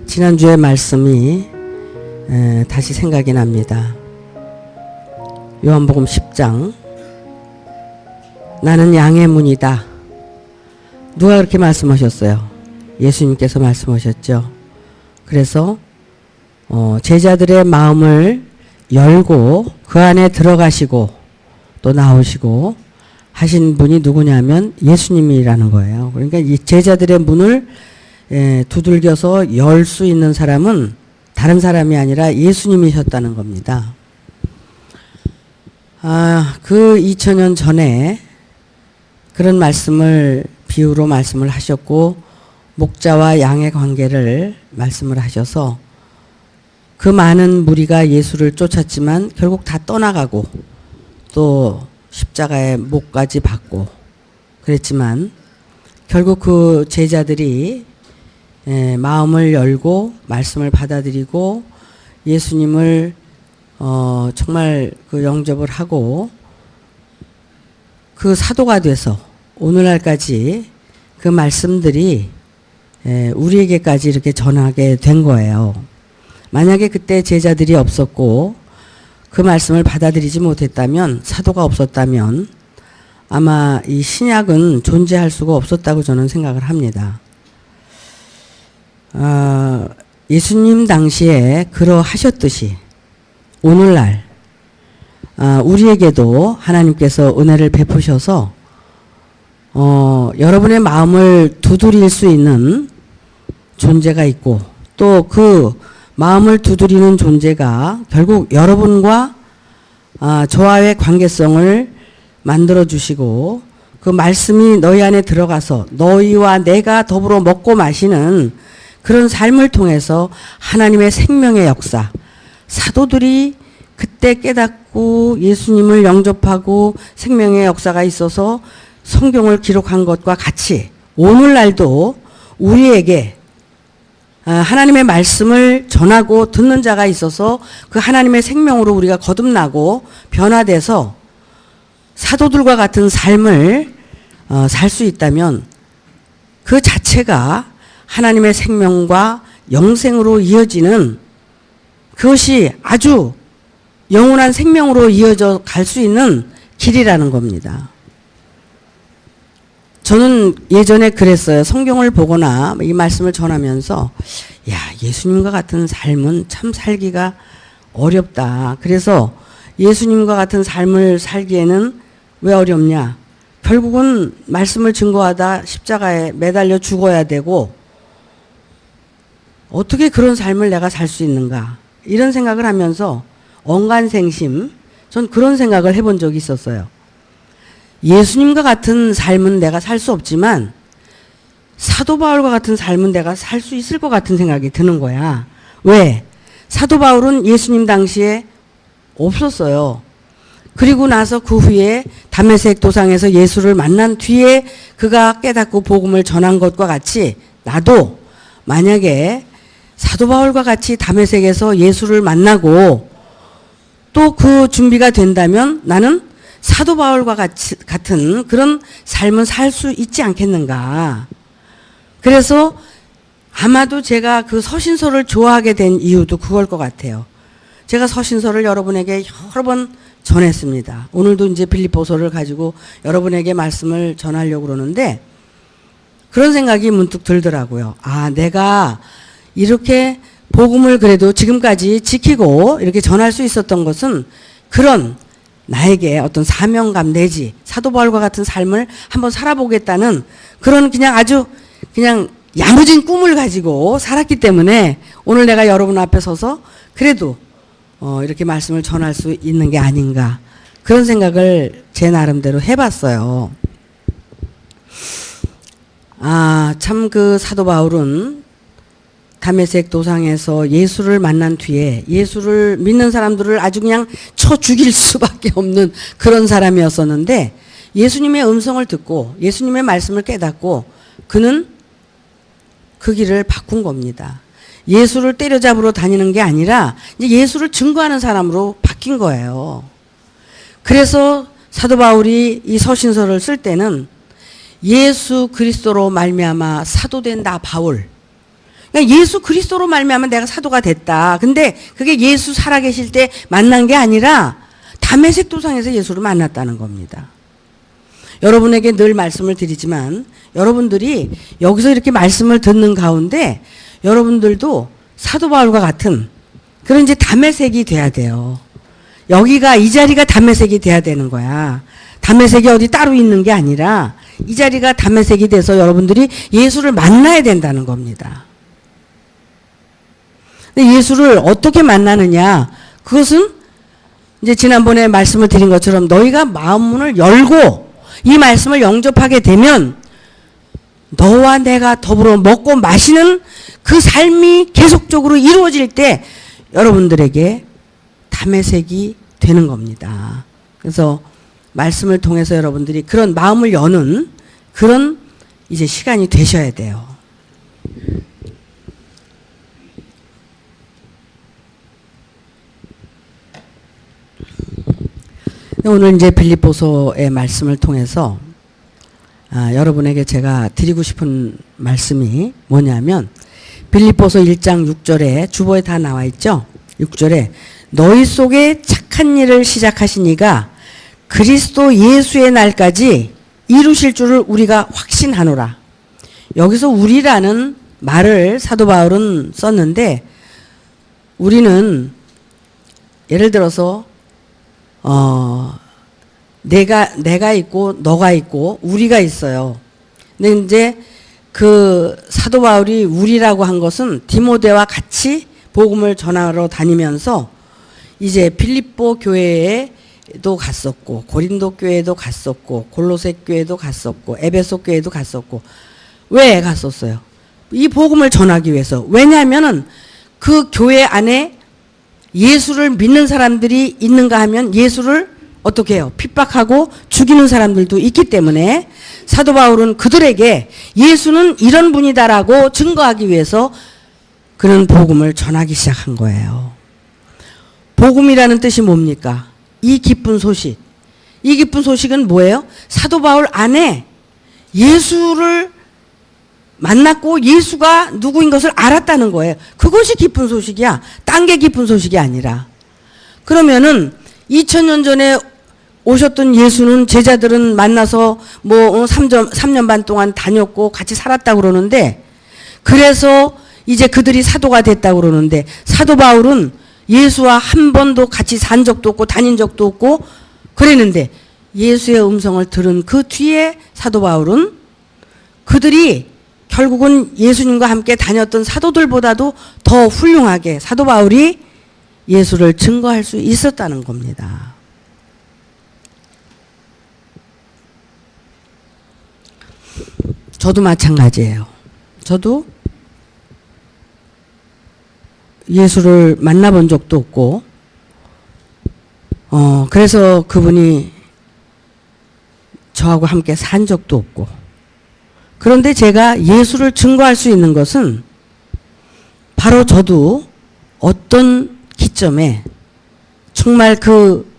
지난주의 말씀이 다시 생각이 납니다. 요한복음 10장 나는 양의 문이다. 누가 그렇게 말씀하셨어요? 예수님께서 말씀하셨죠. 그래서 제자들의 마음을 열고 그 안에 들어가시고 또 나오시고 하신 분이 누구냐면 예수님이라는 거예요. 그러니까 이 제자들의 문을 두들겨서 열 수 있는 사람은 다른 사람이 아니라 예수님이셨다는 겁니다. 그 2000년 전에 그런 말씀을 비유로 말씀을 하셨고 목자와 양의 관계를 말씀을 하셔서 그 많은 무리가 예수를 쫓았지만 결국 다 떠나가고 또 십자가의 목까지 받고 그랬지만 결국 그 제자들이 마음을 열고 말씀을 받아들이고 예수님을 정말 그 영접을 하고 그 사도가 돼서 오늘날까지 그 말씀들이 우리에게까지 이렇게 전하게 된 거예요. 만약에 그때 제자들이 없었고 그 말씀을 받아들이지 못했다면, 사도가 없었다면 아마 이 신약은 존재할 수가 없었다고 저는 생각을 합니다. 예수님 당시에 그러하셨듯이 오늘날 우리에게도 하나님께서 은혜를 베푸셔서 여러분의 마음을 두드릴 수 있는 존재가 있고 또 그 마음을 두드리는 존재가 결국 여러분과 저와의 관계성을 만들어 주시고 그 말씀이 너희 안에 들어가서 너희와 내가 더불어 먹고 마시는 그런 삶을 통해서 하나님의 생명의 역사, 사도들이 그때 깨닫고 예수님을 영접하고 생명의 역사가 있어서 성경을 기록한 것과 같이 오늘날도 우리에게 하나님의 말씀을 전하고 듣는 자가 있어서 그 하나님의 생명으로 우리가 거듭나고 변화돼서 사도들과 같은 삶을 살 수 있다면 그 자체가 하나님의 생명과 영생으로 이어지는 그것이 아주 영원한 생명으로 이어져 갈 수 있는 길이라는 겁니다. 저는 예전에 그랬어요. 성경을 보거나 이 말씀을 전하면서 예수님과 같은 삶은 참 살기가 어렵다. 그래서 예수님과 같은 삶을 살기에는 왜 어렵냐? 결국은 말씀을 증거하다 십자가에 매달려 죽어야 되고 어떻게 그런 삶을 내가 살 수 있는가? 이런 생각을 하면서 언간생심, 전 그런 생각을 해본 적이 있었어요. 예수님과 같은 삶은 내가 살 수 없지만 사도 바울과 같은 삶은 내가 살 수 있을 것 같은 생각이 드는 거야. 왜? 사도 바울은 예수님 당시에 없었어요. 그리고 나서 그 후에 다메섹 도상에서 예수를 만난 뒤에 그가 깨닫고 복음을 전한 것과 같이 나도 만약에 사도 바울과 같이 다메섹에서 예수를 만나고 또 그 준비가 된다면 나는 사도 바울과 같은 그런 삶을 살 수 있지 않겠는가. 그래서 아마도 제가 그 서신서를 좋아하게 된 이유도 그걸 것 같아요. 제가 서신서를 여러분에게 여러 번 전했습니다. 오늘도 이제 빌립보서를 가지고 여러분에게 말씀을 전하려고 그러는데 그런 생각이 문득 들더라고요. 내가 이렇게 복음을 그래도 지금까지 지키고 이렇게 전할 수 있었던 것은 그런 나에게 어떤 사명감 내지 사도 바울과 같은 삶을 한번 살아보겠다는 그런 아주 야무진 꿈을 가지고 살았기 때문에 오늘 내가 여러분 앞에 서서 그래도 이렇게 말씀을 전할 수 있는 게 아닌가 그런 생각을 제 나름대로 해봤어요. 참 그 사도 바울은 다메섹 도상에서 예수를 만난 뒤에 예수를 믿는 사람들을 아주 쳐 죽일 수밖에 없는 그런 사람이었었는데 예수님의 음성을 듣고 예수님의 말씀을 깨닫고 그는 그 길을 바꾼 겁니다. 예수를 때려잡으러 다니는 게 아니라 이제 예수를 증거하는 사람으로 바뀐 거예요. 그래서 사도 바울이 이 서신서를 쓸 때는 예수 그리스도로 말미암아 사도된 나 바울, 그러니까 예수 그리스도로 말미암아 내가 사도가 됐다. 근데 그게 예수 살아계실 때 만난 게 아니라 다메섹 도상에서 예수를 만났다는 겁니다. 여러분에게 늘 말씀을 드리지만 여러분들이 여기서 이렇게 말씀을 듣는 가운데 여러분들도 사도 바울과 같은 그런 이제 다메섹이 돼야 돼요. 여기가 이 자리가 다메섹이 돼야 되는 거야. 다메섹이 어디 따로 있는 게 아니라 이 자리가 다메섹이 돼서 여러분들이 예수를 만나야 된다는 겁니다. 근데 예수를 어떻게 만나느냐? 그것은 이제 지난번에 말씀을 드린 것처럼 너희가 마음 문을 열고 이 말씀을 영접하게 되면 너와 내가 더불어 먹고 마시는 그 삶이 계속적으로 이루어질 때 여러분들에게 다메섹이 되는 겁니다. 그래서 말씀을 통해서 여러분들이 그런 마음을 여는 그런 이제 시간이 되셔야 돼요. 오늘 이제 빌립보서의 말씀을 통해서 여러분에게 제가 드리고 싶은 말씀이 뭐냐면 빌립보서 1장 6절에 주보에 다 나와 있죠. 6절에 너희 속에 착한 일을 시작하신 이가 그리스도 예수의 날까지 이루실 줄을 우리가 확신하노라. 여기서 우리라는 말을 사도 바울은 썼는데 우리는 예를 들어서 내가 있고 너가 있고 우리가 있어요. 근데 이제 그 사도 바울이 우리라고 한 것은 디모데와 같이 복음을 전하러 다니면서 이제 빌립보 교회에도 갔었고 고린도 교회에도 갔었고 골로새 교회도 갔었고 에베소 교회도 갔었고 왜 갔었어요? 이 복음을 전하기 위해서. 왜냐하면은 그 교회 안에 예수를 믿는 사람들이 있는가 하면 예수를 어떻게 해요? 핍박하고 죽이는 사람들도 있기 때문에 사도 바울은 그들에게 예수는 이런 분이다라고 증거하기 위해서 그는 복음을 전하기 시작한 거예요. 복음이라는 뜻이 뭡니까? 이 기쁜 소식. 이 기쁜 소식은 뭐예요? 사도 바울 안에 예수를 만났고 예수가 누구인 것을 알았다는 거예요. 그것이 기쁜 소식이야. 딴 게 기쁜 소식이 아니라. 그러면은 2000년 전에 오셨던 예수는 제자들은 만나서 뭐 3년 반 동안 다녔고 같이 살았다고 그러는데 그래서 이제 그들이 사도가 됐다고 그러는데 사도 바울은 예수와 한 번도 같이 산 적도 없고 다닌 적도 없고 그랬는데 예수의 음성을 들은 그 뒤에 사도 바울은 그들이 결국은 예수님과 함께 다녔던 사도들보다도 더 훌륭하게 사도 바울이 예수를 증거할 수 있었다는 겁니다. 저도 마찬가지예요. 저도 예수를 만나본 적도 없고 그래서 그분이 저하고 함께 산 적도 없고 그런데 제가 예수를 증거할 수 있는 것은 바로 저도 어떤 기점에 정말 그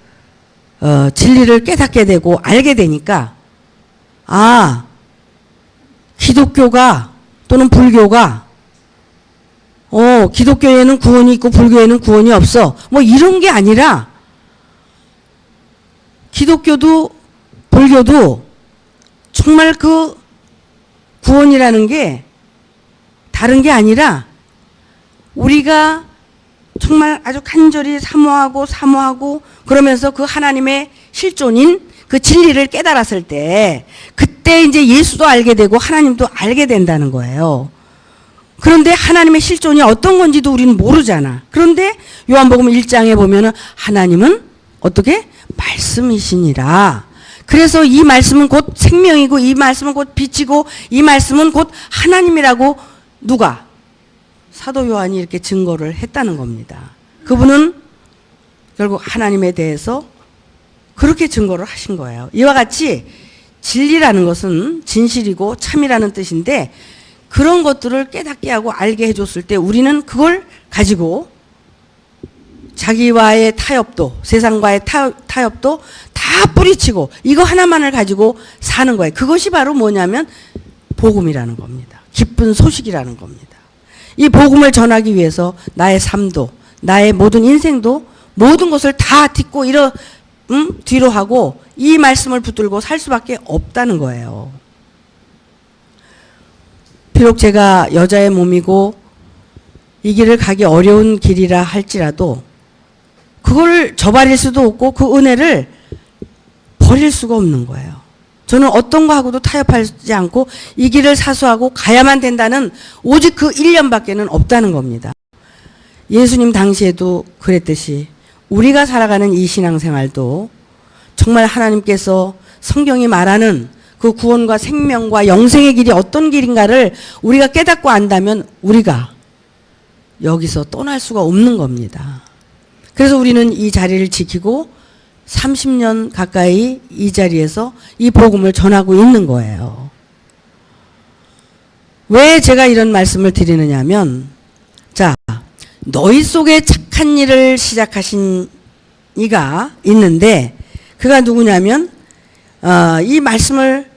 진리를 깨닫게 되고 알게 되니까 기독교가 또는 불교가 기독교에는 구원이 있고 불교에는 구원이 없어. 뭐 이런 게 아니라 기독교도 불교도 정말 그 구원이라는 게 다른 게 아니라 우리가 정말 아주 간절히 사모하고 그러면서 그 하나님의 실존인 그 진리를 깨달았을 때 그때 이제 예수도 알게 되고 하나님도 알게 된다는 거예요. 그런데 하나님의 실존이 어떤 건지도 우리는 모르잖아. 그런데 요한복음 1장에 보면은 하나님은 어떻게? 말씀이시니라. 그래서 이 말씀은 곧 생명이고 이 말씀은 곧 빛이고 이 말씀은 곧 하나님이라고 누가? 사도 요한이 이렇게 증거를 했다는 겁니다. 그분은 결국 하나님에 대해서 그렇게 증거를 하신 거예요. 이와 같이 진리라는 것은 진실이고 참이라는 뜻인데 그런 것들을 깨닫게 하고 알게 해줬을 때 우리는 그걸 가지고 자기와의 타협도 세상과의 타협도 다 뿌리치고 이거 하나만을 가지고 사는 거예요. 그것이 바로 뭐냐면 복음이라는 겁니다. 기쁜 소식이라는 겁니다. 이 복음을 전하기 위해서 나의 삶도, 나의 모든 인생도 모든 것을 다 딛고 뒤로 하고 이 말씀을 붙들고 살 수밖에 없다는 거예요. 비록 제가 여자의 몸이고 이 길을 가기 어려운 길이라 할지라도 그걸 저버릴 수도 없고 그 은혜를 버릴 수가 없는 거예요. 저는 어떤 거하고도 타협하지 않고 이 길을 사수하고 가야만 된다는 오직 그 1년밖에는 없다는 겁니다. 예수님 당시에도 그랬듯이 우리가 살아가는 이 신앙생활도 정말 하나님께서 성경이 말하는 그 구원과 생명과 영생의 길이 어떤 길인가를 우리가 깨닫고 안다면 우리가 여기서 떠날 수가 없는 겁니다. 그래서 우리는 이 자리를 지키고 30년 가까이 이 자리에서 이 복음을 전하고 있는 거예요. 왜 제가 이런 말씀을 드리느냐면, 자, 너희 속에 착한 일을 시작하신 이가 있는데 그가 누구냐면 이 말씀을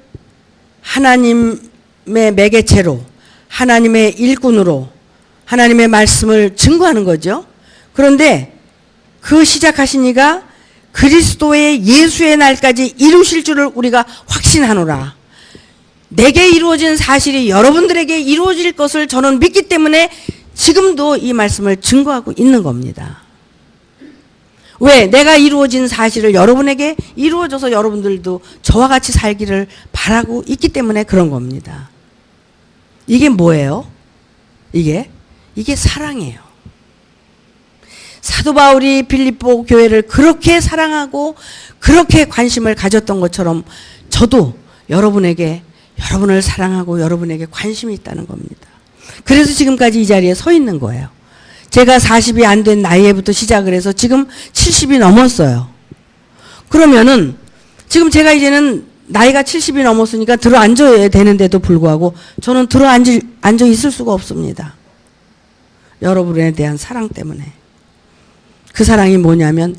하나님의 매개체로 하나님의 일꾼으로 하나님의 말씀을 증거하는 거죠. 그런데 그 시작하신 이가 그리스도의 예수의 날까지 이루실 줄을 우리가 확신하노라. 내게 이루어진 사실이 여러분들에게 이루어질 것을 저는 믿기 때문에 지금도 이 말씀을 증거하고 있는 겁니다. 왜? 내가 이루어진 사실을 여러분에게 이루어져서 여러분들도 저와 같이 살기를 바라고 있기 때문에 그런 겁니다. 이게 뭐예요? 이게 사랑이에요. 사도 바울이 빌립보 교회를 그렇게 사랑하고 그렇게 관심을 가졌던 것처럼 저도 여러분을 사랑하고 여러분에게 관심이 있다는 겁니다. 그래서 지금까지 이 자리에 서 있는 거예요. 제가 40이 안 된 나이에부터 시작을 해서 지금 70이 넘었어요. 그러면은 지금 제가 이제는 나이가 70이 넘었으니까 들어 앉아야 되는데도 불구하고 저는 들어 앉아 있을 수가 없습니다. 여러분에 대한 사랑 때문에. 그 사랑이 뭐냐면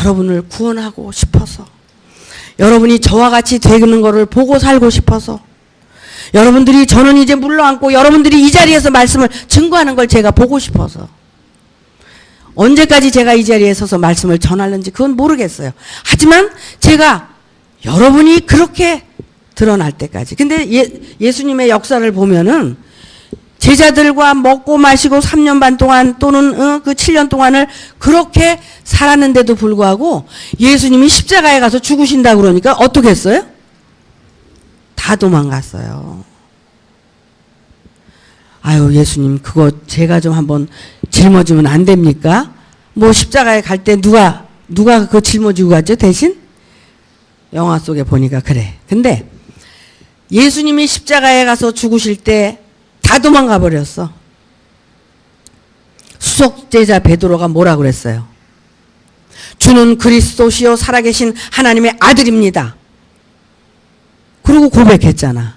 여러분을 구원하고 싶어서, 여러분이 저와 같이 되는 거를 보고 살고 싶어서, 여러분들이 저는 이제 물러앉고 여러분들이 이 자리에서 말씀을 증거하는 걸 제가 보고 싶어서. 언제까지 제가 이 자리에 서서 말씀을 전하는지 그건 모르겠어요. 하지만 제가 여러분이 그렇게 드러날 때까지. 근데 예수님의 역사를 보면은 제자들과 먹고 마시고 3년 반 동안 또는 그 7년 동안을 그렇게 살았는데도 불구하고 예수님이 십자가에 가서 죽으신다 그러니까 어떻게 했어요? 다 도망갔어요. 아유, 예수님 그거 제가 좀 한번 짊어지면 안 됩니까? 뭐 십자가에 갈 때 누가 그거 짊어지고 갔죠 대신? 영화 속에 보니까 그래. 근데 예수님이 십자가에 가서 죽으실 때 다 도망가 버렸어. 수석제자 베드로가 뭐라 그랬어요? 주는 그리스도시요 살아계신 하나님의 아들입니다. 그러고 고백했잖아.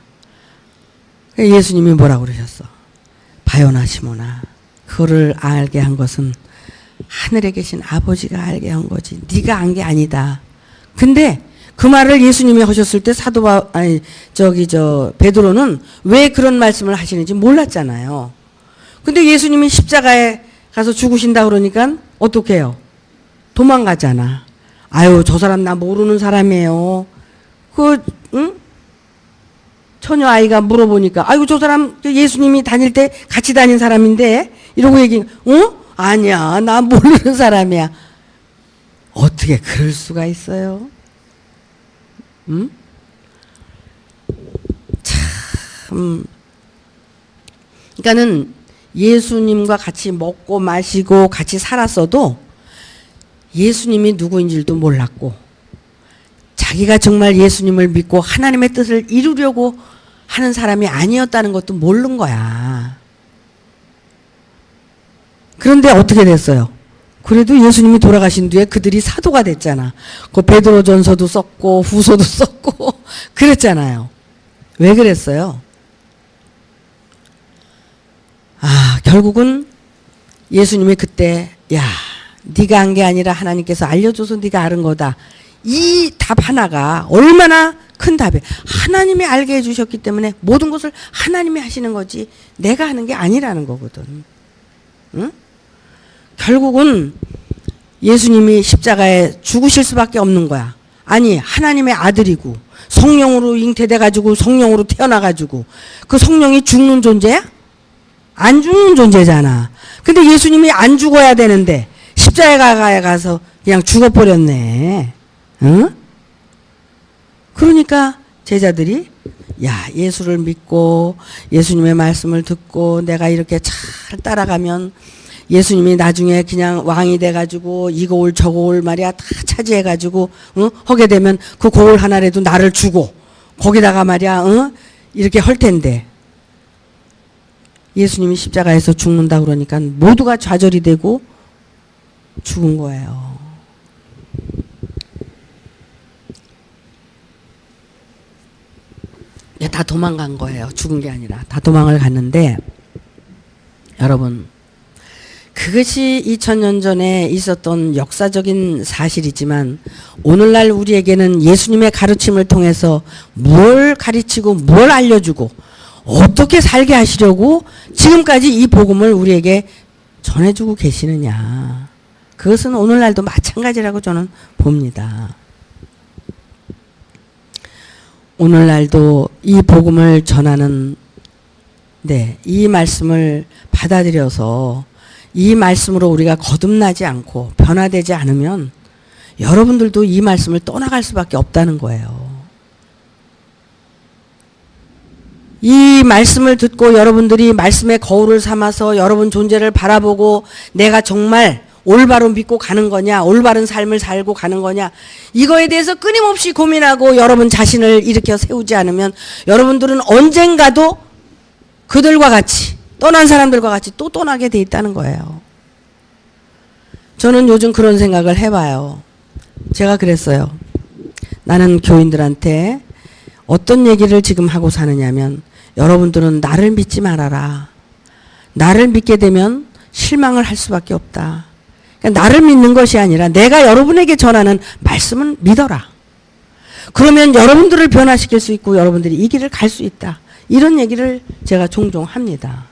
예수님이 뭐라 그러셨어? 바요나 시몬아, 그거를 알게 한 것은 하늘에 계신 아버지가 알게 한 거지 네가 안 게 아니다. 근데 그 말을 예수님이 하셨을 때 베드로는 왜 그런 말씀을 하시는지 몰랐잖아요. 근데 예수님이 십자가에 가서 죽으신다 그러니까 어떻게 해요? 도망가잖아. 아유, 저 사람 나 모르는 사람이에요. 처녀 아이가 물어보니까 아이고 저 사람 예수님이 다닐 때 같이 다닌 사람인데 이러고 아니야, 나 모르는 사람이야. 어떻게 그럴 수가 있어요? 참. 그러니까는 예수님과 같이 먹고 마시고 같이 살았어도 예수님이 누구인지도 몰랐고 자기가 정말 예수님을 믿고 하나님의 뜻을 이루려고 하는 사람이 아니었다는 것도 모르는 거야. 그런데 어떻게 됐어요? 그래도 예수님이 돌아가신 뒤에 그들이 사도가 됐잖아. 그 베드로전서도 썼고 후서도 썼고 그랬잖아요. 왜 그랬어요? 결국은 예수님이 그때 네가 한 게 아니라 하나님께서 알려줘서 네가 아는 거다. 이 답 하나가 얼마나 큰 답이에요. 하나님이 알게 해주셨기 때문에 모든 것을 하나님이 하시는 거지 내가 하는 게 아니라는 거거든. 응? 결국은 예수님이 십자가에 죽으실 수밖에 없는 거야. 아니 하나님의 아들이고 성령으로 잉태돼가지고 성령으로 태어나가지고 그 성령이 죽는 존재야? 안 죽는 존재잖아. 근데 예수님이 안 죽어야 되는데 십자가에 가서 그냥 죽어버렸네. 응? 그러니까 제자들이 야 예수를 믿고 예수님의 말씀을 듣고 내가 이렇게 잘 따라가면 예수님이 나중에 그냥 왕이 돼가지고 이 고을 저 고을 말이야 다 차지해가지고 하게 되면 그 고을 하나라도 나를 주고 거기다가 말이야 이렇게 할 텐데 예수님이 십자가에서 죽는다 그러니까 모두가 좌절이 되고 죽은 거예요. 다 도망간 거예요. 죽은 게 아니라 다 도망을 갔는데 여러분 그것이 2000년 전에 있었던 역사적인 사실이지만 오늘날 우리에게는 예수님의 가르침을 통해서 뭘 가르치고 뭘 알려주고 어떻게 살게 하시려고 지금까지 이 복음을 우리에게 전해주고 계시느냐. 그것은 오늘날도 마찬가지라고 저는 봅니다. 오늘날도 이 복음을 전하는 이 말씀을 받아들여서 이 말씀으로 우리가 거듭나지 않고 변화되지 않으면 여러분들도 이 말씀을 떠나갈 수밖에 없다는 거예요. 이 말씀을 듣고 여러분들이 말씀의 거울을 삼아서 여러분 존재를 바라보고 내가 정말 올바로 믿고 가는 거냐, 올바른 삶을 살고 가는 거냐, 이거에 대해서 끊임없이 고민하고 여러분 자신을 일으켜 세우지 않으면 여러분들은 언젠가도 그들과 같이 떠난 사람들과 같이 또 떠나게 돼 있다는 거예요. 저는 요즘 그런 생각을 해봐요. 제가 그랬어요. 나는 교인들한테 어떤 얘기를 지금 하고 사느냐면 여러분들은 나를 믿지 말아라. 나를 믿게 되면 실망을 할 수밖에 없다. 그러니까 나를 믿는 것이 아니라 내가 여러분에게 전하는 말씀을 믿어라. 그러면 여러분들을 변화시킬 수 있고 여러분들이 이 길을 갈 수 있다. 이런 얘기를 제가 종종 합니다.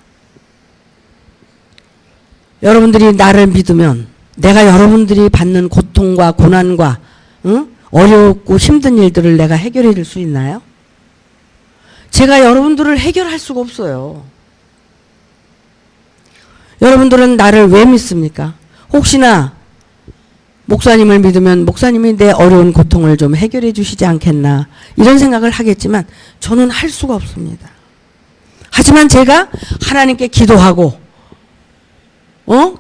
여러분들이 나를 믿으면 내가 여러분들이 받는 고통과 고난과 어렵고 힘든 일들을 내가 해결해 줄 수 있나요? 제가 여러분들을 해결할 수가 없어요. 여러분들은 나를 왜 믿습니까? 혹시나 목사님을 믿으면 목사님이 내 어려운 고통을 좀 해결해 주시지 않겠나 이런 생각을 하겠지만 저는 할 수가 없습니다. 하지만 제가 하나님께 기도하고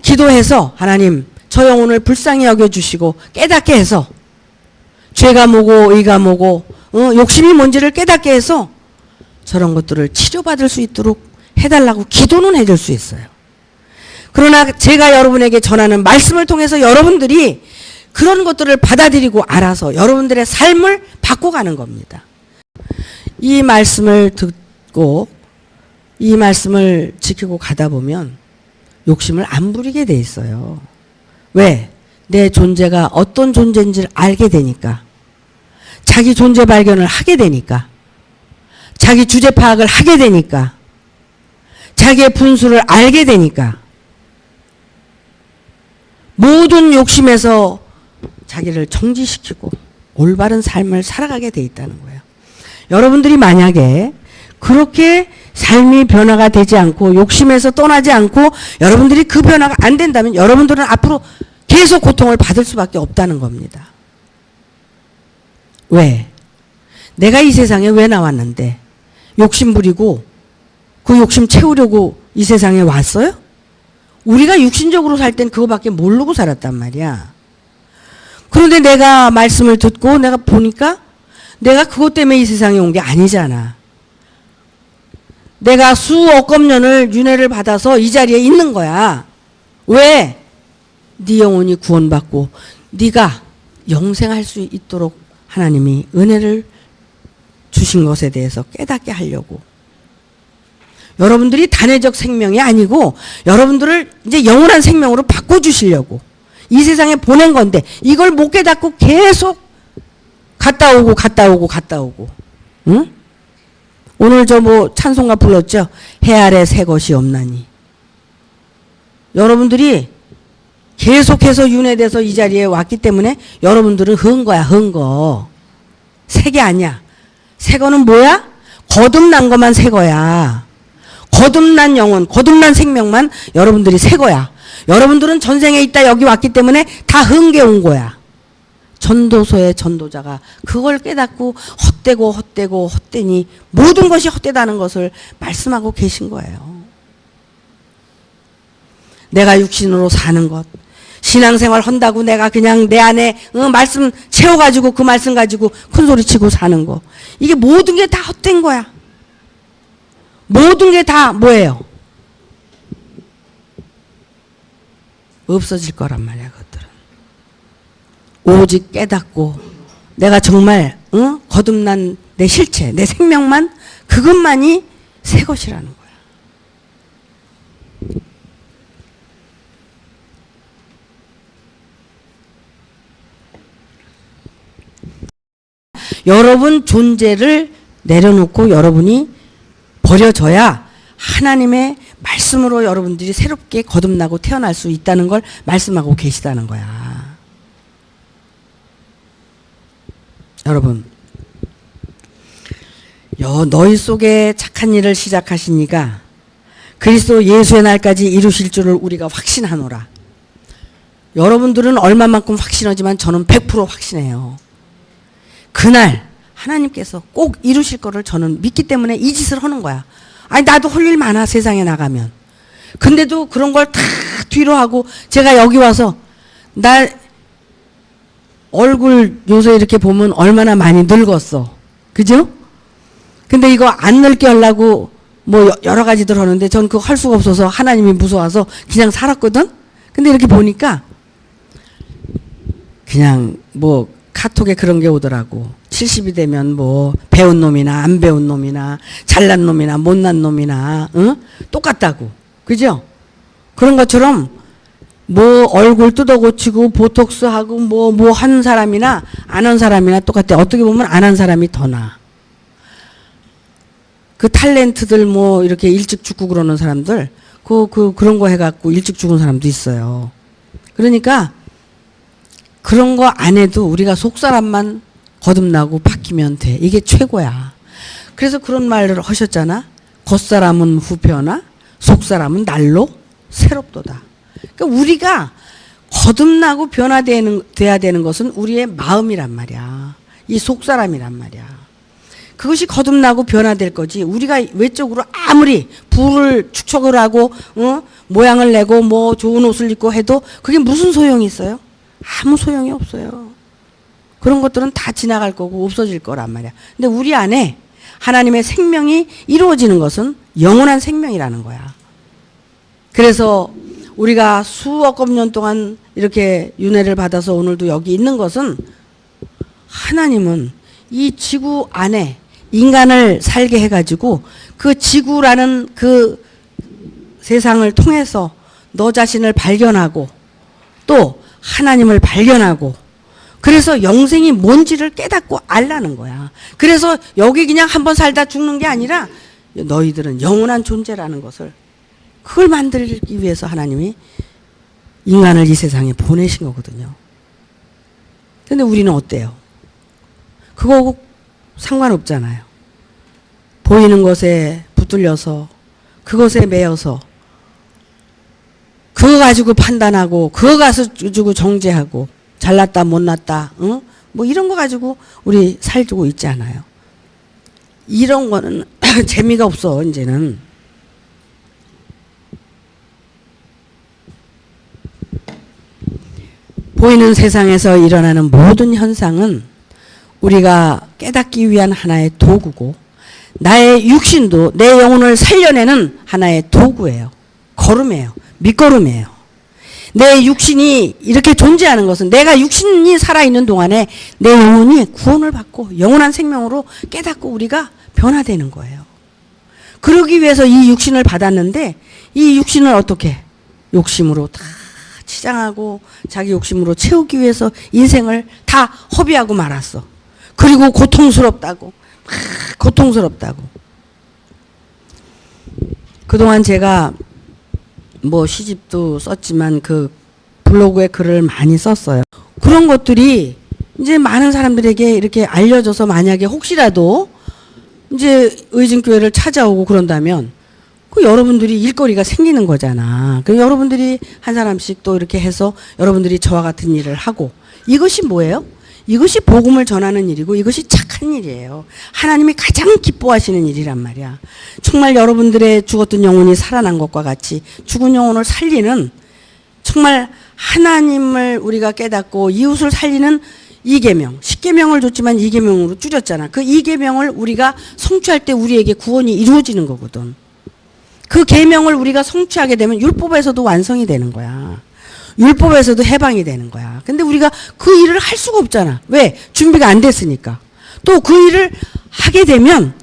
기도해서 하나님 저 영혼을 불쌍히 여겨주시고 깨닫게 해서 죄가 뭐고 의가 뭐고 욕심이 뭔지를 깨닫게 해서 저런 것들을 치료받을 수 있도록 해달라고 기도는 해줄 수 있어요. 그러나 제가 여러분에게 전하는 말씀을 통해서 여러분들이 그런 것들을 받아들이고 알아서 여러분들의 삶을 바꿔가는 겁니다. 이 말씀을 듣고 이 말씀을 지키고 가다 보면 욕심을 안 부리게 돼 있어요. 왜? 내 존재가 어떤 존재인지를 알게 되니까. 자기 존재 발견을 하게 되니까. 자기 주제 파악을 하게 되니까. 자기의 분수를 알게 되니까. 모든 욕심에서 자기를 정지시키고 올바른 삶을 살아가게 돼 있다는 거예요. 여러분들이 만약에 그렇게 삶이 변화가 되지 않고 욕심에서 떠나지 않고 여러분들이 그 변화가 안 된다면 여러분들은 앞으로 계속 고통을 받을 수밖에 없다는 겁니다. 왜? 내가 이 세상에 왜 나왔는데 욕심 부리고 그 욕심 채우려고 이 세상에 왔어요? 우리가 육신적으로 살 땐 그거밖에 모르고 살았단 말이야. 그런데 내가 말씀을 듣고 내가 보니까 내가 그것 때문에 이 세상에 온 게 아니잖아. 내가 수억억 년을 윤회를 받아서 이 자리에 있는 거야. 왜? 네 영혼이 구원받고 네가 영생할 수 있도록 하나님이 은혜를 주신 것에 대해서 깨닫게 하려고. 여러분들이 단회적 생명이 아니고 여러분들을 이제 영원한 생명으로 바꿔주시려고 이 세상에 보낸 건데 이걸 못 깨닫고 계속 갔다 오고 갔다 오고 갔다 오고. 응? 오늘 저 뭐 찬송가 불렀죠? 해 아래 새 것이 없나니. 여러분들이 계속해서 윤회돼서 이 자리에 왔기 때문에 여러분들은 흔 거야, 흔 거. 새 게 아니야. 새 거는 뭐야? 거듭난 것만 새 거야. 거듭난 영혼, 거듭난 생명만 여러분들이 새 거야. 여러분들은 전생에 있다 여기 왔기 때문에 다 흥게 온 거야. 전도서의 전도자가 그걸 깨닫고 헛되고 헛되고 헛되니 모든 것이 헛되다는 것을 말씀하고 계신 거예요. 내가 육신으로 사는 것, 신앙생활 한다고 내가 그냥 내 안에 말씀 채워가지고 그 말씀 가지고 큰소리치고 사는 거, 이게 모든 게 다 헛된 거야. 모든 게 다 뭐예요? 없어질 거란 말이야. 그것들은 오직 깨닫고 내가 정말 거듭난 내 실체, 내 생명만, 그것만이 새 것이라는 거야. 여러분 존재를 내려놓고 여러분이 버려져야 하나님의 말씀으로 여러분들이 새롭게 거듭나고 태어날 수 있다는 걸 말씀하고 계시다는 거야. 여러분, 너희 속에 착한 일을 시작하시니까 그리스도 예수의 날까지 이루실 줄을 우리가 확신하노라. 여러분들은 얼마만큼 확신하지만 저는 100% 확신해요. 그날 하나님께서 꼭 이루실 거를 저는 믿기 때문에 이 짓을 하는 거야. 아니 나도 할 일 많아, 세상에 나가면. 근데도 그런 걸 다 뒤로 하고 제가 여기 와서 나 얼굴 요새 이렇게 보면 얼마나 많이 늙었어. 그죠? 근데 이거 안 늙게 하려고 뭐 여러 가지들 하는데 전 그거 할 수가 없어서 하나님이 무서워서 그냥 살았거든? 근데 이렇게 보니까 그냥 뭐 카톡에 그런 게 오더라고. 70이 되면 뭐 배운 놈이나 안 배운 놈이나 잘난 놈이나 못난 놈이나 똑같다고. 그죠? 그런 것처럼 뭐 얼굴 뜯어고치고 보톡스하고 뭐 한 사람이나 안 한 사람이나 똑같아. 어떻게 보면 안 한 사람이 더 나아. 그 탤런트들 뭐 이렇게 일찍 죽고 그러는 사람들 그런 거 해갖고 일찍 죽은 사람도 있어요. 그러니까 그런 거 안 해도 우리가 속사람만 거듭나고 바뀌면 돼. 이게 최고야. 그래서 그런 말을 하셨잖아. 겉사람은 후패하나 속사람은 날로 새롭도다. 그러니까 우리가 거듭나고 변화돼야 되는 것은 우리의 마음이란 말이야. 이 속사람이란 말이야. 그것이 거듭나고 변화될 거지. 우리가 외적으로 아무리 부를 축척을 하고 모양을 내고 뭐 좋은 옷을 입고 해도 그게 무슨 소용이 있어요? 아무 소용이 없어요. 그런 것들은 다 지나갈 거고 없어질 거란 말이야. 근데 우리 안에 하나님의 생명이 이루어지는 것은 영원한 생명이라는 거야. 그래서 우리가 수억억 년 동안 이렇게 윤회를 받아서 오늘도 여기 있는 것은 하나님은 이 지구 안에 인간을 살게 해가지고 그 지구라는 그 세상을 통해서 너 자신을 발견하고 또 하나님을 발견하고 그래서 영생이 뭔지를 깨닫고 알라는 거야. 그래서 여기 그냥 한번 살다 죽는 게 아니라 너희들은 영원한 존재라는 것을 그걸 만들기 위해서 하나님이 인간을 이 세상에 보내신 거거든요. 근데 우리는 어때요? 그거하고 상관없잖아요. 보이는 것에 붙들려서 그것에 매여서 그거 가지고 판단하고 그거 가지고 정죄하고 잘났다 못났다 뭐 이런 거 가지고 우리 살고 있지 않아요. 이런 거는 재미가 없어. 이제는 보이는 세상에서 일어나는 모든 현상은 우리가 깨닫기 위한 하나의 도구고 나의 육신도 내 영혼을 살려내는 하나의 도구예요. 걸음이에요. 밑거름이에요. 내 육신이 이렇게 존재하는 것은 내가 육신이 살아있는 동안에 내 영혼이 구원을 받고 영원한 생명으로 깨닫고 우리가 변화되는 거예요. 그러기 위해서 이 육신을 받았는데 이 육신을 어떻게 욕심으로 다 치장하고 자기 욕심으로 채우기 위해서 인생을 다 허비하고 말았어. 그리고 고통스럽다고. 막 고통스럽다고. 그동안 제가 뭐 시집도 썼지만 그 블로그에 글을 많이 썼어요. 그런 것들이 이제 많은 사람들에게 이렇게 알려져서 만약에 혹시라도 이제 의진교회를 찾아오고 그런다면 그 여러분들이 일거리가 생기는 거잖아. 그 여러분들이 한 사람씩 또 이렇게 해서 여러분들이 저와 같은 일을 하고, 이것이 뭐예요? 이것이 복음을 전하는 일이고 이것이 착한 일이에요. 하나님이 가장 기뻐하시는 일이란 말이야. 정말 여러분들의 죽었던 영혼이 살아난 것과 같이 죽은 영혼을 살리는, 정말 하나님을 우리가 깨닫고 이웃을 살리는 2계명, 10계명을 줬지만 2계명으로 줄였잖아. 그 2계명을 우리가 성취할 때 우리에게 구원이 이루어지는 거거든. 그 계명을 우리가 성취하게 되면 율법에서도 완성이 되는 거야. 율법에서도 해방이 되는 거야. 근데 우리가 그 일을 할 수가 없잖아. 왜? 준비가 안 됐으니까. 또 그 일을 하게 되면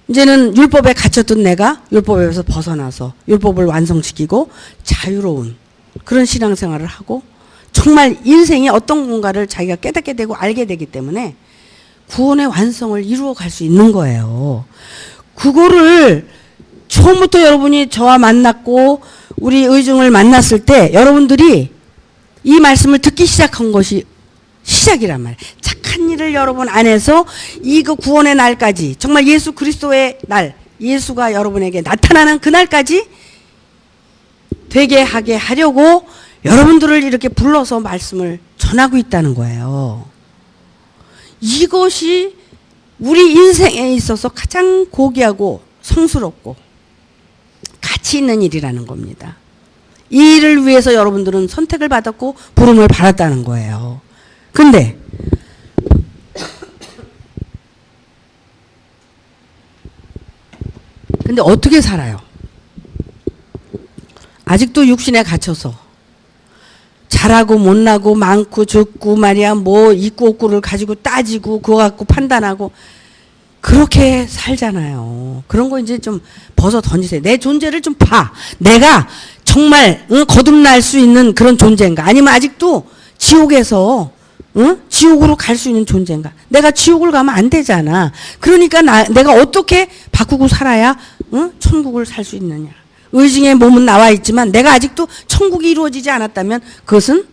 이제는 율법에 갇혔던 내가 율법에서 벗어나서 율법을 완성시키고 자유로운 그런 신앙생활을 하고, 정말 인생의 어떤 뭔가를 자기가 깨닫게 되고 알게 되기 때문에 구원의 완성을 이루어 갈 수 있는 거예요. 그거를 처음부터 여러분이 저와 만났고 우리 의중을 만났을 때 여러분들이 이 말씀을 듣기 시작한 것이 시작이란 말이에요. 착한 일을 여러분 안에서 이거 구원의 날까지, 정말 예수 그리스도의 날, 예수가 여러분에게 나타나는 그날까지 되게 하게 하려고 여러분들을 이렇게 불러서 말씀을 전하고 있다는 거예요. 이것이 우리 인생에 있어서 가장 고귀하고 성스럽고 가치 있는 일이라는 겁니다. 이 일을 위해서 여러분들은 선택을 받았고 부름을 받았다는 거예요. 근데 어떻게 살아요? 아직도 육신에 갇혀서 잘하고 못나고 많고 적고 말이야, 뭐 있고 없고를 가지고 따지고 그거 갖고 판단하고 그렇게 살잖아요. 그런 거 이제 좀 벗어 던지세요. 내 존재를 좀 봐. 내가 정말 거듭날 수 있는 그런 존재인가? 아니면 아직도 지옥에서 지옥으로 갈 수 있는 존재인가? 내가 지옥을 가면 안 되잖아. 그러니까 내가 어떻게 바꾸고 살아야 천국을 살 수 있느냐? 의중의 몸은 나와 있지만 내가 아직도 천국이 이루어지지 않았다면 그것은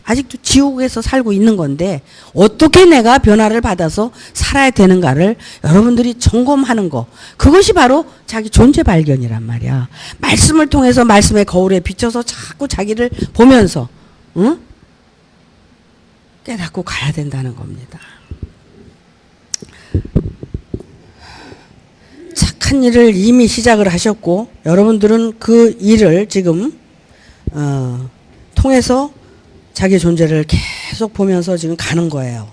아직도 지옥에서 살고 있는 건데 어떻게 내가 변화를 받아서 살아야 되는가를 여러분들이 점검하는 거, 그것이 바로 자기 존재 발견이란 말이야. 말씀을 통해서 말씀의 거울에 비춰서 자꾸 자기를 보면서 깨닫고 가야 된다는 겁니다. 착한 일을 이미 시작을 하셨고 여러분들은 그 일을 지금 통해서 자기 존재를 계속 보면서 지금 가는 거예요.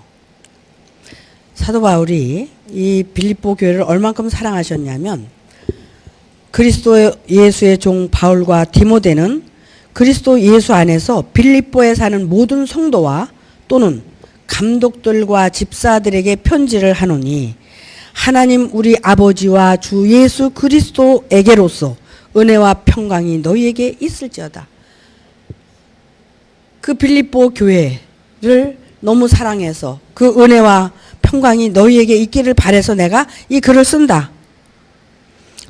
사도 바울이 이 빌립보 교회를 얼만큼 사랑하셨냐면 그리스도 예수의 종 바울과 디모데는 그리스도 예수 안에서 빌립보에 사는 모든 성도와 또는 감독들과 집사들에게 편지를 하노니 하나님 우리 아버지와 주 예수 그리스도에게로서 은혜와 평강이 너희에게 있을지어다. 그 빌립보 교회를 너무 사랑해서 그 은혜와 평강이 너희에게 있기를 바라서 내가 이 글을 쓴다.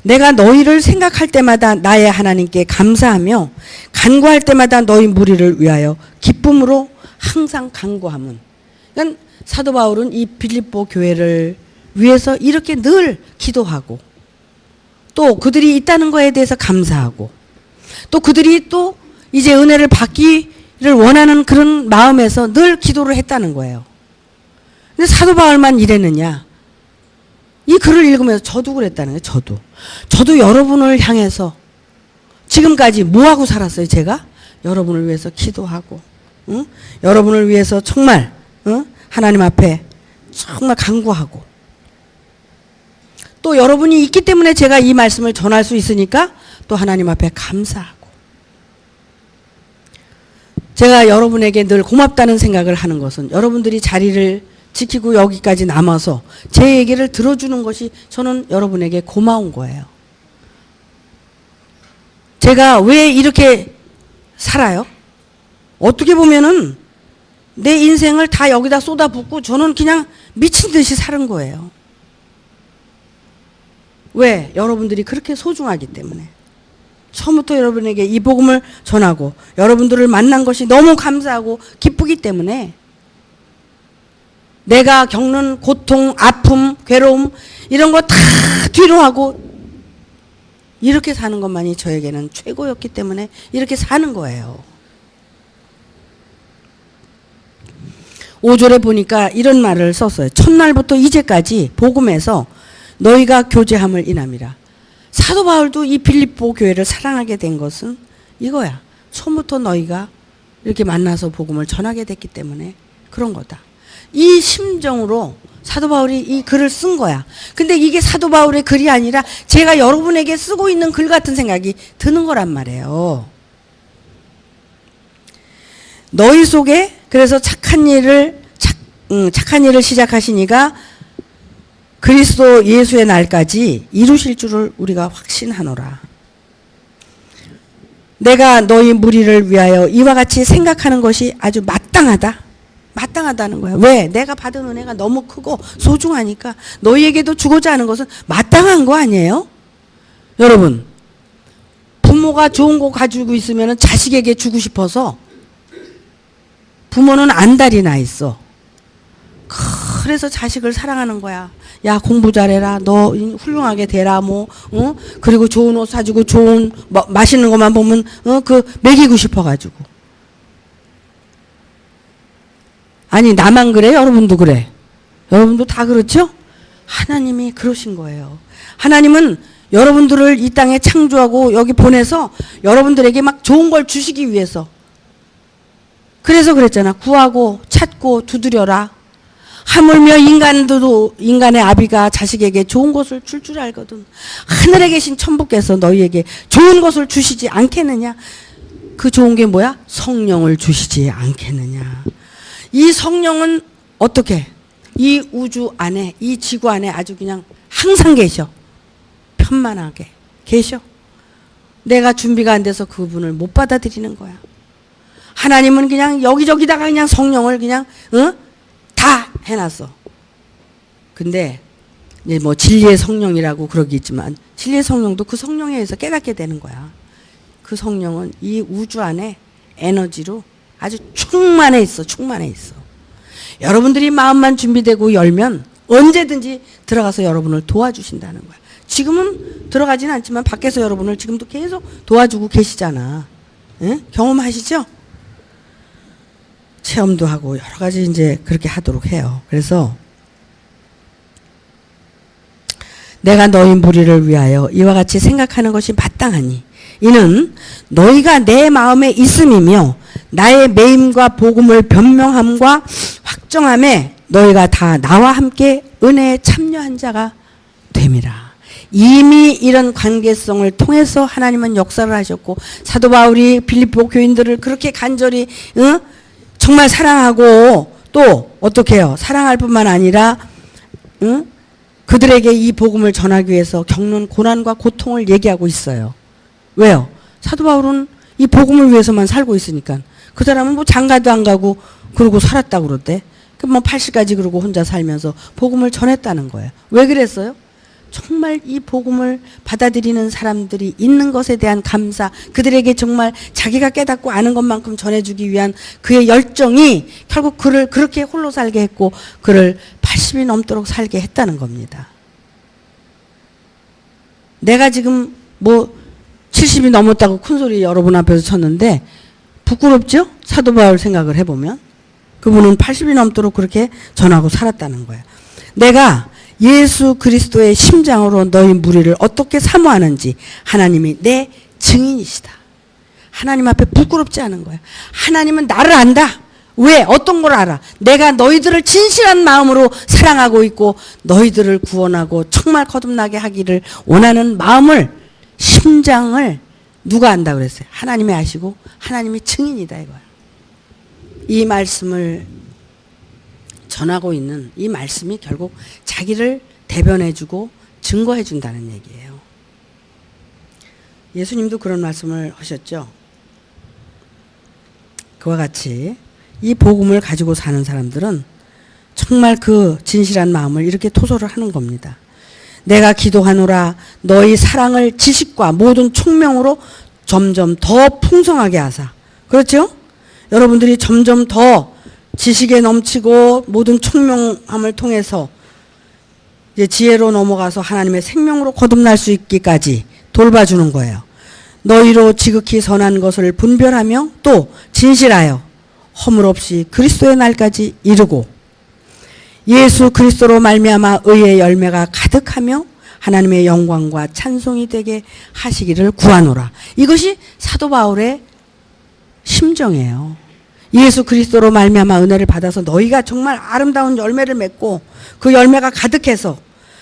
내가 너희를 생각할 때마다 나의 하나님께 감사하며 간구할 때마다 너희 무리를 위하여 기쁨으로 항상 간구함은. 그러니까 사도 바울은 이 빌립보 교회를 위해서 이렇게 늘 기도하고 또 그들이 있다는 거에 대해서 감사하고 또 그들이 또 이제 은혜를 받기를 원하는 그런 마음에서 늘 기도를 했다는 거예요. 근데 사도 바울만 이랬느냐? 이 글을 읽으면서 저도 그랬다는 거예요. 저도 여러분을 향해서 지금까지 뭐하고 살았어요? 제가 여러분을 위해서 기도하고 여러분을 위해서 정말 하나님 앞에 정말 간구하고 또 여러분이 있기 때문에 제가 이 말씀을 전할 수 있으니까 또 하나님 앞에 감사하고 제가 여러분에게 늘 고맙다는 생각을 하는 것은 여러분들이 자리를 지키고 여기까지 남아서 제 얘기를 들어주는 것이 저는 여러분에게 고마운 거예요. 제가 왜 이렇게 살아요? 어떻게 보면은 내 인생을 다 여기다 쏟아붓고 저는 그냥 미친 듯이 사는 거예요. 왜? 여러분들이 그렇게 소중하기 때문에. 처음부터 여러분에게 이 복음을 전하고 여러분들을 만난 것이 너무 감사하고 기쁘기 때문에 내가 겪는 고통, 아픔, 괴로움 이런 거 다 뒤로 하고 이렇게 사는 것만이 저에게는 최고였기 때문에 이렇게 사는 거예요. 5절에 보니까 이런 말을 썼어요. 첫날부터 이제까지 복음에서 너희가 교제함을 인함이라. 사도 바울도 이 빌립보 교회를 사랑하게 된 것은 이거야. 처음부터 너희가 이렇게 만나서 복음을 전하게 됐기 때문에 그런 거다. 이 심정으로 사도 바울이 이 글을 쓴 거야. 근데 이게 사도 바울의 글이 아니라 제가 여러분에게 쓰고 있는 글 같은 생각이 드는 거란 말이에요. 너희 속에 그래서 착한 일을 시작하시니가 그리스도 예수의 날까지 이루실 줄을 우리가 확신하노라. 내가 너희 무리를 위하여 이와 같이 생각하는 것이 아주 마땅하다는 거야. 왜? 내가 받은 은혜가 너무 크고 소중하니까 너희에게도 주고자 하는 것은 마땅한 거 아니에요? 여러분, 부모가 좋은 거 가지고 있으면 자식에게 주고 싶어서 부모는 안달이 나 있어. 그래서 자식을 사랑하는 거야. 야, 공부 잘해라. 너 훌륭하게 되라. 그리고 좋은 옷 사주고 좋은 맛있는 것만 보면 먹이고 싶어가지고. 아니, 나만 그래? 여러분도 그래? 여러분도 다 그렇죠? 하나님이 그러신 거예요. 하나님은 여러분들을 이 땅에 창조하고 여기 보내서 여러분들에게 막 좋은 걸 주시기 위해서. 그래서 그랬잖아. 구하고 찾고 두드려라. 하물며 인간의 아비가 자식에게 좋은 것을 줄 줄 알거든. 하늘에 계신 천부께서 너희에게 좋은 것을 주시지 않겠느냐. 그 좋은 게 뭐야? 성령을 주시지 않겠느냐. 이 성령은 어떻게? 이 우주 안에, 이 지구 안에 아주 그냥 항상 계셔. 편만하게 계셔. 내가 준비가 안 돼서 그분을 못 받아들이는 거야. 하나님은 그냥 여기저기다가 그냥 성령을 그냥 다 해놨어. 근데 이제 뭐 진리의 성령이라고 그러겠지만 진리의 성령도 그 성령에 의해서 깨닫게 되는 거야. 그 성령은 이 우주 안에 에너지로 아주 충만해 있어. 여러분들이 마음만 준비되고 열면 언제든지 들어가서 여러분을 도와주신다는 거야. 지금은 들어가지는 않지만 밖에서 여러분을 지금도 계속 도와주고 계시잖아. 예? 경험하시죠? 체험도 하고 여러 가지 이제 그렇게 하도록 해요. 그래서 내가 너희 무리를 위하여 이와 같이 생각하는 것이 마땅하니 이는 너희가 내 마음에 있음이며 나의 매임과 복음을 변명함과 확정함에 너희가 다 나와 함께 은혜에 참여한 자가 됨이라. 이미 이런 관계성을 통해서 하나님은 역사를 하셨고 사도 바울이 빌립보 교인들을 그렇게 간절히 정말 사랑하고 또 어떻게 해요? 사랑할 뿐만 아니라 그들에게 이 복음을 전하기 위해서 겪는 고난과 고통을 얘기하고 있어요. 왜요? 사도 바울은 이 복음을 위해서만 살고 있으니까. 그 사람은 뭐 장가도 안 가고 그러고 살았다고 그러대. 뭐 80까지 그러고 혼자 살면서 복음을 전했다는 거예요. 왜 그랬어요? 정말 이 복음을 받아들이는 사람들이 있는 것에 대한 감사, 그들에게 정말 자기가 깨닫고 아는 것만큼 전해주기 위한 그의 열정이 결국 그를 그렇게 홀로 살게 했고 그를 80이 넘도록 살게 했다는 겁니다. 내가 지금 뭐 70이 넘었다고 큰소리 여러분 앞에서 쳤는데 부끄럽죠? 사도 바울 생각을 해보면 그분은 80이 넘도록 그렇게 전하고 살았다는 거예요. 내가 예수 그리스도의 심장으로 너희 무리를 어떻게 사모하는지 하나님이 내 증인이시다. 하나님 앞에 부끄럽지 않은 거야. 하나님은 나를 안다. 왜? 어떤 걸 알아? 내가 너희들을 진실한 마음으로 사랑하고 있고 너희들을 구원하고 정말 거듭나게 하기를 원하는 마음을, 심장을 누가 안다 그랬어요? 하나님이 아시고 하나님이 증인이다 이거야. 이 말씀을 전하고 있는 이 말씀이 결국 자기를 대변해주고 증거해준다는 얘기예요. 예수님도 그런 말씀을 하셨죠. 그와 같이 이 복음을 가지고 사는 사람들은 정말 그 진실한 마음을 이렇게 토설을 하는 겁니다. 내가 기도하노라 너희 사랑을 지식과 모든 총명으로 점점 더 풍성하게 하사. 그렇죠? 여러분들이 점점 더 지식에 넘치고 모든 총명함을 통해서 이제 지혜로 넘어가서 하나님의 생명으로 거듭날 수 있기까지 돌봐주는 거예요. 너희로 지극히 선한 것을 분별하며 또 진실하여 허물 없이 그리스도의 날까지 이르고 예수 그리스도로 말미암아 의의 열매가 가득하며 하나님의 영광과 찬송이 되게 하시기를 구하노라. 이것이 사도 바울의 심정이에요. 예수 그리스도로 말미암아 은혜를 받아서 너희가 정말 아름다운 열매를 맺고 그 열매가 가득해서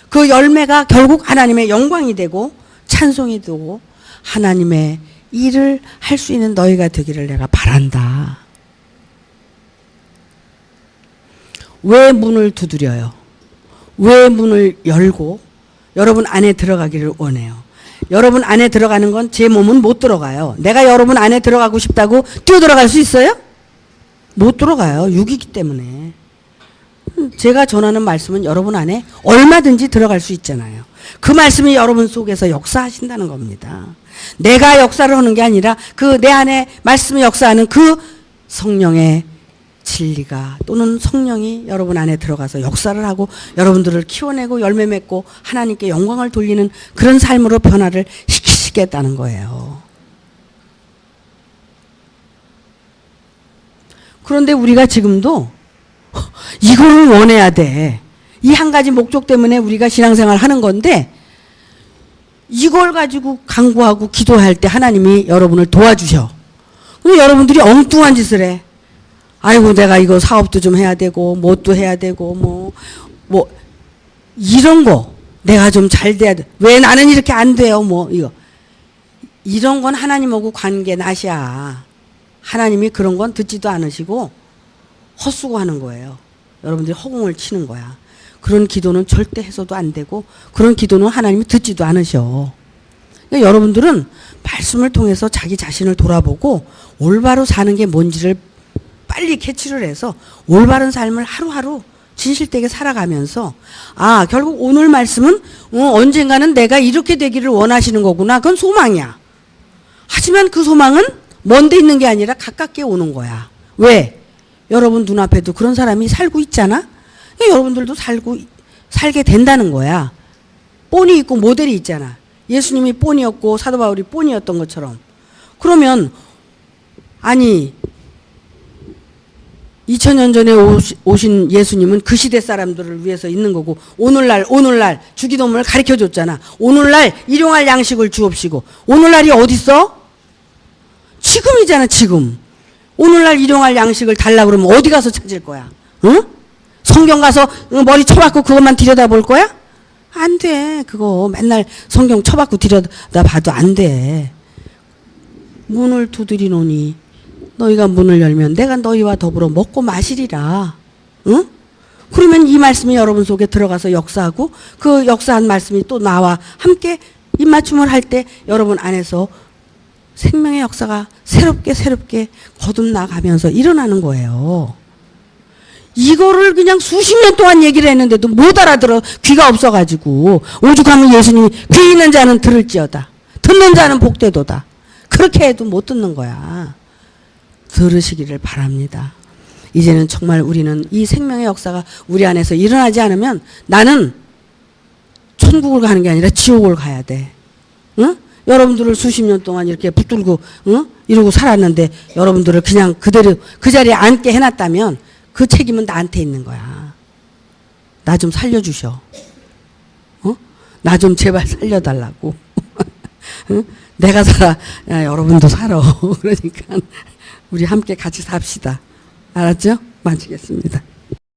그 열매가 결국 하나님의 영광이 되고 찬송이 되고 하나님의 일을 할 수 있는 너희가 되기를 내가 바란다. 왜 문을 두드려요? 왜 문을 열고 여러분 안에 들어가기를 원해요? 여러분 안에 들어가는 건 제 몸은 못 들어가요. 내가 여러분 안에 들어가고 싶다고 뛰어들어갈 수 있어요? 못 들어가요. 육이기 때문에. 제가 전하는 말씀은 여러분 안에 얼마든지 들어갈 수 있잖아요. 그 말씀이 여러분 속에서 역사하신다는 겁니다. 내가 역사를 하는 게 아니라 그 내 안에 말씀이 역사하는 그 성령의 진리가 또는 성령이 여러분 안에 들어가서 역사를 하고 여러분들을 키워내고 열매 맺고 하나님께 영광을 돌리는 그런 삶으로 변화를 시키시겠다는 거예요. 그런데 우리가 지금도 이거를 원해야 돼. 이 한 가지 목적 때문에 우리가 신앙생활 하는 건데 이걸 가지고 간구하고 기도할 때 하나님이 여러분을 도와주셔. 근데 여러분들이 엉뚱한 짓을 해. 아이고 내가 이거 사업도 좀 해야 되고 뭣도 해야 되고 뭐 이런 거 내가 좀 잘 돼야 돼. 왜 나는 이렇게 안 돼요? 뭐 이런 건 하나님하고 관계 낫이야. 하나님이 그런 건 듣지도 않으시고 헛수고하는 거예요. 여러분들이 허공을 치는 거야. 그런 기도는 절대 해서도 안 되고 그런 기도는 하나님이 듣지도 않으셔. 그러니까 여러분들은 말씀을 통해서 자기 자신을 돌아보고 올바로 사는 게 뭔지를 빨리 캐치를 해서 올바른 삶을 하루하루 진실되게 살아가면서 아 결국 오늘 말씀은 언젠가는 내가 이렇게 되기를 원하시는 거구나. 그건 소망이야. 하지만 그 소망은 먼데 있는 게 아니라 가깝게 오는 거야. 왜? 여러분 눈앞에도 그런 사람이 살고 있잖아. 그러니까 여러분들도 살게 된다는 거야. 본이 있고 모델이 있잖아. 예수님이 본이었고 사도 바울이 본이었던 것처럼. 그러면 아니 2000년 전에 오신 예수님은 그 시대 사람들을 위해서 있는 거고 오늘날 주기도문을 가르쳐줬잖아. 오늘날 일용할 양식을 주옵시고 오늘날이 어딨어? 지금이잖아 지금. 오늘날 일용할 양식을 달라고 그러면 어디 가서 찾을 거야? 응? 성경 가서 머리 쳐박고 그것만 들여다볼 거야? 안 돼. 그거 맨날 성경 쳐박고 들여다봐도 안 돼. 문을 두드리노니 너희가 문을 열면 내가 너희와 더불어 먹고 마시리라. 응? 그러면 이 말씀이 여러분 속에 들어가서 역사하고 그 역사한 말씀이 또 나와 함께 입맞춤을 할 때 여러분 안에서 생명의 역사가 새롭게 거듭나가면서 일어나는 거예요. 이거를 그냥 수십 년 동안 얘기를 했는데도 못 알아들어. 귀가 없어가지고. 오죽하면 예수님이 귀 있는 자는 들을지어다. 듣는 자는 복되도다. 그렇게 해도 못 듣는 거야. 들으시기를 바랍니다. 이제는 정말 우리는 이 생명의 역사가 우리 안에서 일어나지 않으면 나는 천국을 가는 게 아니라 지옥을 가야 돼. 응? 여러분들을 수십 년 동안 이렇게 붙들고 응? 이러고 살았는데 여러분들을 그냥 그대로 그 자리에 앉게 해놨다면 그 책임은 나한테 있는 거야. 나 좀 살려주셔. 나 좀 제발 살려달라고. 응? 내가 살아. 야, 여러분도 살아. 그러니까 우리 함께 같이 삽시다. 알았죠? 마치겠습니다.